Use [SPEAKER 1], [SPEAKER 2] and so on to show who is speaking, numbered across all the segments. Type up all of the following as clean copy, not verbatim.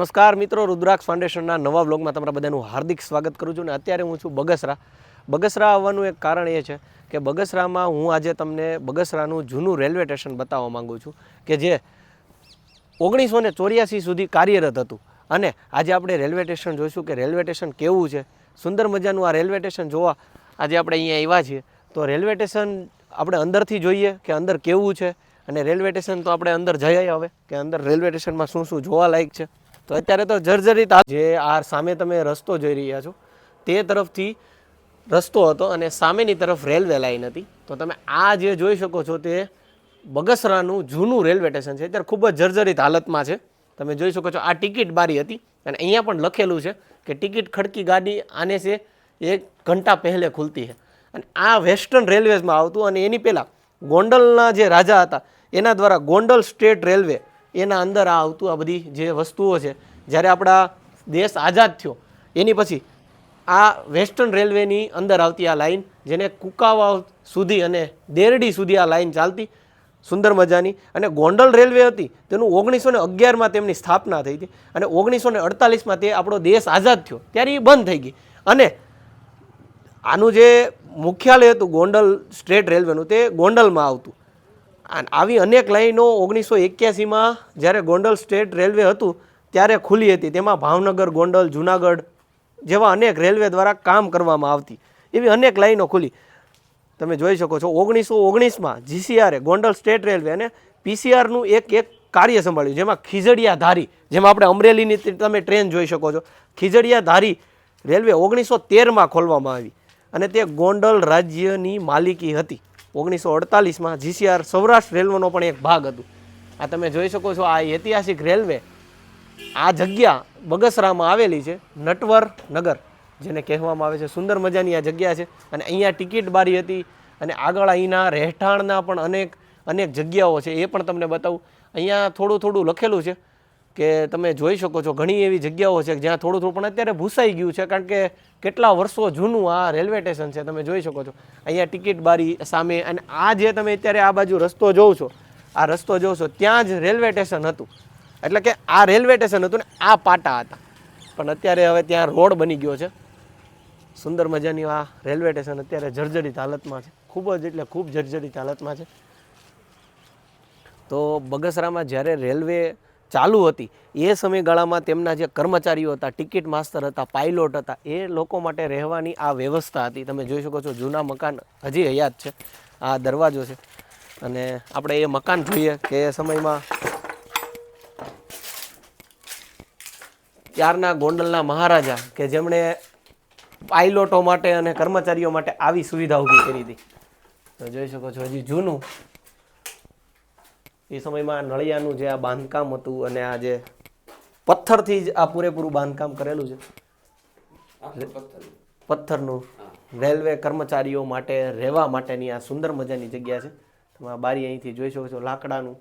[SPEAKER 1] નમસ્કાર મિત્રો, રુદ્રાક્ષ ફાઉન્ડેશનના નવા વ્લોગમાં તમારા બધાનું હાર્દિક સ્વાગત કરું છું. અને અત્યારે હું છું બગસરા આવવાનું એક કારણ એ છે કે બગસરામાં હું આજે તમને બગસરાનું જૂનું રેલવે સ્ટેશન બતાવવા માંગુ છું કે જે 1984 સુધી કાર્યરત હતું. અને આજે આપણે રેલવે સ્ટેશન જોઈશું કે રેલવે સ્ટેશન કેવું છે. સુંદર મજાનું આ રેલવે સ્ટેશન જોવા આજે આપણે અહીંયા આવ્યા છીએ. તો રેલવે સ્ટેશન આપણે અંદરથી જોઈએ કે અંદર કેવું છે, અને રેલવે સ્ટેશન તો આપણે અંદર જઈએ હવે કે અંદર રેલવે સ્ટેશનમાં શું શું જોવાલાયક છે. તો અત્યારે તો જર્જરિત જે આ સામે તમે રસ્તો જોઈ રહ્યા છો તે તરફથી રસ્તો હતો અને સામેની તરફ રેલવે લાઈન હતી. તો તમે આ જે જોઈ શકો છો તે બગસરાનું જૂનું રેલવે સ્ટેશન છે. અત્યારે ખૂબ જ જર્જરિત હાલતમાં છે. તમે જોઈ શકો છો આ ટિકિટ બારી હતી અને અહીંયા પણ લખેલું છે કે ટિકિટ ખડકી ગાડી આને છે 1 ઘંટા પહેલે ખુલતી છે. અને આ વેસ્ટર્ન રેલવેઝમાં આવતું, અને એની પહેલાં ગોંડલના જે રાજા હતા એના દ્વારા ગોંડલ સ્ટેટ રેલવે એના અંદર આ આવતું. આ બધી જે વસ્તુઓ છે જ્યારે આપણા દેશ આઝાદ થયો એની પછી આ વેસ્ટર્ન રેલવેની અંદર આવતી આ લાઈન, જેને કુકાવાવ સુધી અને દેરડી સુધી આ લાઈન ચાલતી સુંદર મજાની. અને ગોંડલ રેલવે હતી તેનું 1911માં તેમની સ્થાપના થઈ હતી અને 1948માં તે આપણો દેશ આઝાદ થયો ત્યારે એ બંધ થઈ ગઈ. અને આનું જે મુખ્યાલય હતું ગોંડલ સ્ટેટ રેલવેનું તે ગોંડલમાં આવતું. આવી અનેક લાઈનો 1981માં જ્યારે ગોંડલ સ્ટેટ રેલવે હતું ત્યારે ખુલી હતી. તેમાં ભાવનગર, ગોંડલ, જુનાગઢ જેવા અનેક રેલવે દ્વારા કામ કરવામાં આવતી એવી અનેક લાઈનો ખુલી. તમે જોઈ શકો છો 1919માં જીસીઆરે ગોંડલ સ્ટેટ રેલવે અને પીસીઆરનું એક કાર્ય સંભાળ્યું, જેમાં ખીજડીયા ધારી, જેમાં આપણે અમરેલીની તમે ટ્રેન જોઈ શકો છો, ખીજડીયા ધારી રેલવે 1913માં ખોલવામાં આવી અને તે ગોંડલ રાજ્યની માલિકી હતી. 1948માં જીસીઆર સૌરાષ્ટ્ર રેલવેનો પણ એક ભાગ હતું. આ તમે જોઈ શકો છો આ ઐતિહાસિક રેલવે આ જગ્યા બગસરામાં આવેલી છે, નટવર નગર જેને કહેવામાં આવે છે. સુંદર મજાની આ જગ્યા છે અને અહીંયા ટિકિટ બારી હતી અને આગળ અહીંના રહેઠાણના પણ અનેક જગ્યાઓ છે, એ પણ તમને બતાવું. અહીંયા થોડું લખેલું છે કે તમે જોઈ શકો છો ઘણી એવી જગ્યાઓ છે જ્યાં થોડું પણ અત્યારે ભૂસાઈ ગયું છે, કારણ કે કેટલા વર્ષો જૂનું આ રેલવે સ્ટેશન છે. તમે જોઈ શકો છો અહીંયા ટિકિટ બારી સામે, અને આ જે તમે અત્યારે આ બાજુ રસ્તો જોવો છો, આ રસ્તો જોવો છો ત્યાં જ રેલવે સ્ટેશન હતું. એટલે કે આ રેલવે સ્ટેશન હતું ને આ પાટા હતા, પણ અત્યારે હવે ત્યાં રોડ બની ગયો છે. સુંદર મજાની આ રેલવે સ્ટેશન અત્યારે જર્જરિત હાલતમાં છે, ખૂબ જર્જરિત હાલતમાં છે. તો બગસરામાં જ્યારે રેલવે ચાલુ હતી એ સમયગાળામાં તેમના જે કર્મચારીઓ હતા, ટિકિટ માસ્તર હતા, પાયલોટ હતા, એ લોકો માટે રહેવાની આ વ્યવસ્થા હતી. તમે જોઈ શકો છો જૂના મકાન હજી હયાત છે. આ દરવાજો છે અને આપણે એ મકાન જોઈએ કે એ સમયમાં ત્યારના ગોંડલના મહારાજા કે જેમણે પાયલોટો માટે અને કર્મચારીઓ માટે આવી સુવિધા ઊભી કરી હતી. તો જોઈ શકો છો હજી જૂનું એ સમયમાં નળિયાનું જે આ બાંધકામ હતું અને આ જે પથ્થરથી જ આ પૂરેપૂરું બાંધકામ કરેલું છે, પથ્થરનું. રેલવે કર્મચારીઓ માટે રહેવા માટેની આ સુંદર મજાની જગ્યા છે. તમે આ બારી અહીંથી જોઈ શકો છો, લાકડાનું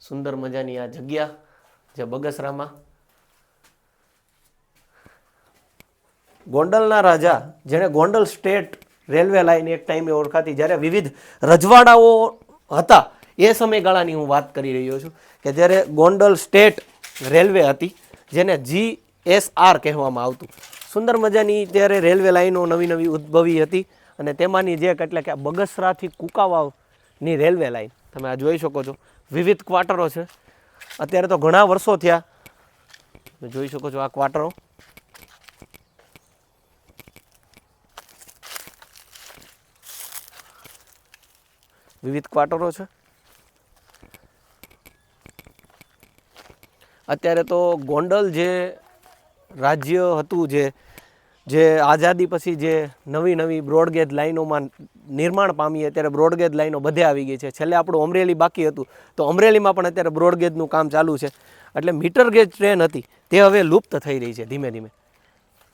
[SPEAKER 1] સુંદર મજાની આ જગ્યા જે બગસરામાં ગોંડલના રાજા, જેણે ગોંડલ સ્ટેટ રેલવે લાઈન એક ટાઈમે ઓળખાતી, જ્યારે વિવિધ રજવાડાઓ હતા એ સમયગાળાની હું વાત કરી રહ્યો છું કે જ્યારે ગોંડલ સ્ટેટ રેલવે હતી જેને GSR કહેવામાં આવતું. સુંદર મજાની ત્યારે રેલવે લાઈનો નવી ઉદ્ભવી હતી અને તેમાંની જે એટલે કે બગસરાથી કુકાવાવની રેલવે લાઈન તમે આ જોઈ શકો છો. વિવિધ ક્વાર્ટરો છે. અત્યારે તો ઘણા વર્ષો થયા. તમે જોઈ શકો છો આ ક્વાર્ટરો. વિવિધ ક્વાર્ટરો છે. અત્યારે તો ગોંડલ જે રાજ્ય હતું, જે આઝાદી પછી જે નવી બ્રોડગેજ લાઈનોમાં નિર્માણ પામી, અત્યારે બ્રોડગેજ લાઈનો બધે આવી ગઈ છે. છેલ્લે આપણું અમરેલી બાકી હતું, તો અમરેલીમાં પણ અત્યારે બ્રોડગેજનું કામ ચાલુ છે. એટલે મીટર ગેજ ટ્રેન હતી તે હવે લુપ્ત થઈ રહી છે ધીમે ધીમે.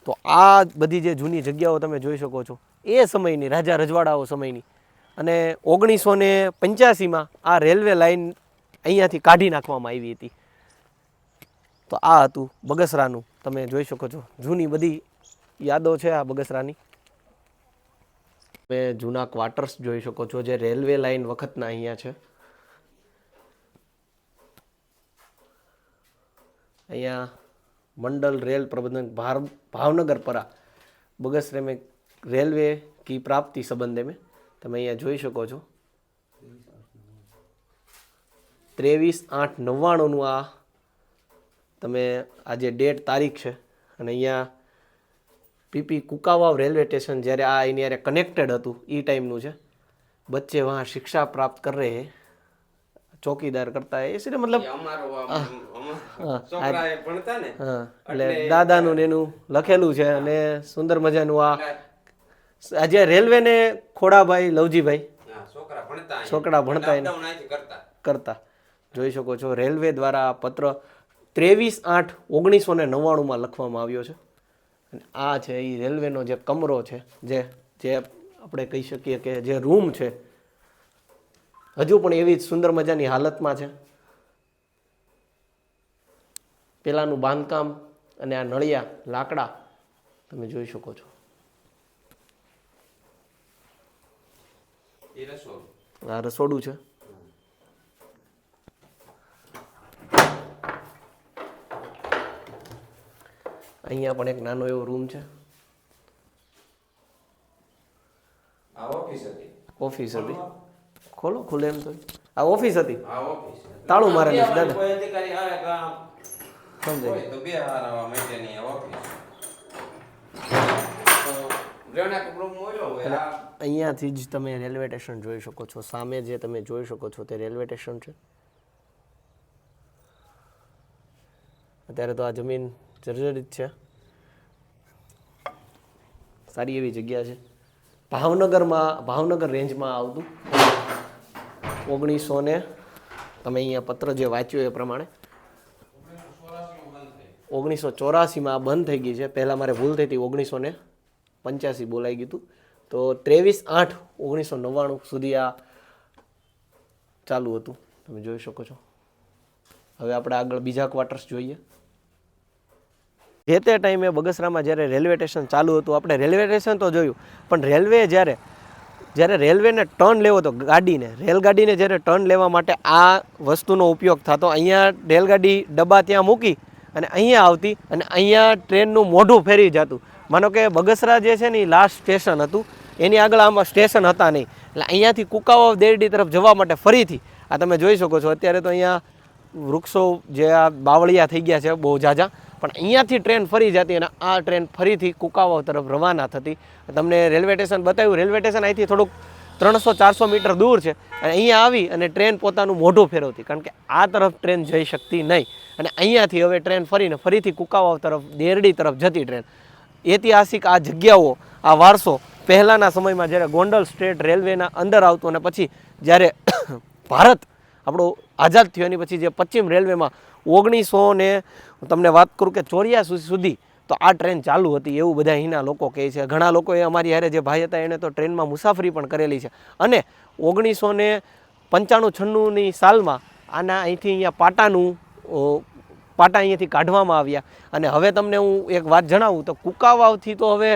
[SPEAKER 1] તો આ બધી જે જૂની જગ્યાઓ તમે જોઈ શકો છો એ સમયની રાજા રજવાડાઓ સમયની. અને 1985માં આ રેલવે લાઈન અહીંયાથી કાઢી નાખવામાં આવી હતી. તો આ હતું બગસરાનું. તમે જોઈ શકો છો જૂની બધી યાદો છે આ બગસરાની. તમે જૂના ક્વાર્ટર્સ જોઈ શકો છો જે રેલવે લાઈન વખતના અહીંયા છે. અહીંયા मंडल रेल प्रबंधन भावनगरपरा बगसरे में रेलवे की प्राप्ति संबंधे में તમે અહીંયા જોઈ શકો છો 23/8/99 આ તમે આજે ડેટ તારીખ છે અને અહીંયા પીપી કુકાવાવ રેલવે સ્ટેશન જ્યારે આ એની યારે કનેક્ટેડ હતું એ ટાઈમનું છે બચ્ચે વहाँ शिक्षा प्राप्त कर रहे हैं चौकीदार करता है इसलिए मतलब એટલે દાદાનું એનું લખેલું છે અને સુંદર મજાનું આ આજે રેલવેને ખોડાભાઈ લવજીભાઈ છોકરા ભણતા કરતા જોઈ શકો છો રેલવે દ્વારા આ પત્ર 23/8/1999 લખવામાં આવ્યો છે અને આ છે એ રેલવેનો જે કમરો છે જે આપણે કહી શકીએ કે જે રૂમ છે હજુ પણ એવી જ સુંદર મજાની હાલતમાં છે પેલાનું બાંધકામ અને આ નળિયા લાકડા તમે જોઈ શકો છો આ રસોડું છે અહીંયા પણ એક નાનો એવો રૂમ છે ઓફિસ હતી ખોલો ખુલે એમ તો આ ઓફિસ હતી તાળું મારેલું છે દાદા અહીંયાથી જ તમે રેલવે સ્ટેશન જોઈ શકો છો સામે જે તમે જોઈ શકો છો તે રેલવે સ્ટેશન છે અત્યારે તો આ જમીન જર્જરિત છે સારી એવી જગ્યા છે ભાવનગર રેન્જમાં આવતું 1900 તમે અહીંયા પત્ર જે વાંચ્યો એ પ્રમાણે 1984માં બંધ થઈ ગઈ છે પહેલાં મારે ભૂલ થઈ હતી 1985 બોલાઈ ગયું હતું તો 23/8/1999 સુધી આ ચાલુ હતું તમે જોઈ શકો છો હવે આપણે આગળ બીજા ક્વાર્ટર્સ જોઈએ જે તે ટાઈમે બગસરામાં જ્યારે રેલવે સ્ટેશન ચાલુ હતું આપણે રેલવે સ્ટેશન તો જોયું પણ રેલવે જ્યારે રેલવેને ટર્ન લેવો હતો રેલગાડીને જ્યારે ટર્ન લેવા માટે આ વસ્તુનો ઉપયોગ થતો અહીંયા રેલગાડી ડબ્બા ત્યાં મૂકી અને અહીંયા આવતી અને અહીંયા ટ્રેનનું મોઢું ફેરી જતું માનો કે બગસરા જે છે ને એ લાસ્ટ સ્ટેશન હતું એની આગળ આમાં સ્ટેશન હતા નહીં એટલે અહીંયાથી કુકાવાવ દેરડી તરફ જવા માટે ફરીથી આ તમે જોઈ શકો છો અત્યારે તો અહીંયા વૃક્ષો જે આ બાવળિયા થઈ ગયા છે બહુ ઝાઝા પણ અહીંયાથી ટ્રેન ફરી જતી અને આ ટ્રેન ફરીથી કુકાવાવ તરફ રવાના થતી તમને રેલવે સ્ટેશન બતાવ્યું રેલવે સ્ટેશન અહીંથી થોડુંક 300-400 મીટર દૂર છે અને અહીંયા આવી અને ટ્રેન પોતાનું મોઢું ફેરવતી કારણ કે આ તરફ ટ્રેન જઈ શકતી નહીં અને અહીંયાથી હવે ટ્રેન ફરીને ફરીથી કુકાવાવ તરફ દેરડી તરફ જતી ટ્રેન ઐતિહાસિક આ જગ્યાઓ આ વારસો પહેલાંના સમયમાં જ્યારે ગોંડલ સ્ટેટ રેલવેના અંદર આવતું અને પછી જ્યારે ભારત આપણો આઝાદ થયો એની પછી જે પશ્ચિમ રેલવેમાં 1900 તમને વાત કરું કે 84 સુધી તો આ ટ્રેન ચાલુ હતી એવું બધા અહીંના લોકો કહે છે ઘણા લોકોએ અમારી હારે જે ભાઈ હતા એણે તો ટ્રેનમાં મુસાફરી પણ કરેલી છે અને 1995-96ની સાલમાં આના અહીંથી અહીંયા પાટા અહીંયાથી કાઢવામાં આવ્યા અને હવે તમને હું એક વાત જણાવું તો કુકાવાવથી તો હવે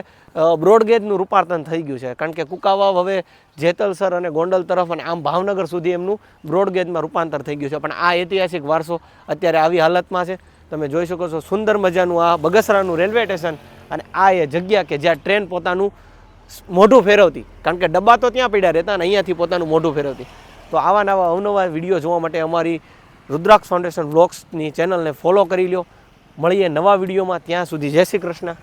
[SPEAKER 1] બ્રોડગેજનું રૂપાંતર થઈ ગયું છે કારણ કે કુકાવાવ હવે જેતલસર અને ગોંડલ તરફ અને આમ ભાવનગર સુધી એમનું બ્રોડગેજમાં રૂપાંતર થઈ ગયું છે પણ આ ઐતિહાસિક વારસો અત્યારે આવી હાલતમાં છે તમે જોઈ શકો છો સુંદર મજાનું આ બગસરાનું રેલવે સ્ટેશન અને આ એ જગ્યા કે જ્યાં ટ્રેન પોતાનું મોઢું ફેરવતી કારણ કે ડબ્બા તો ત્યાં પડ્યા રહેતા અને અહીંયાથી પોતાનું મોઢું ફેરવતી તો આવા નવા અવનવા વિડીયો જોવા માટે અમારી રુદ્રાક્ષ ફાઉન્ડેશન વ્લોગ્સની ચેનલને ફોલો કરી લો મળીએ નવા વિડીયોમાં ત્યાં સુધી જય શ્રી કૃષ્ણ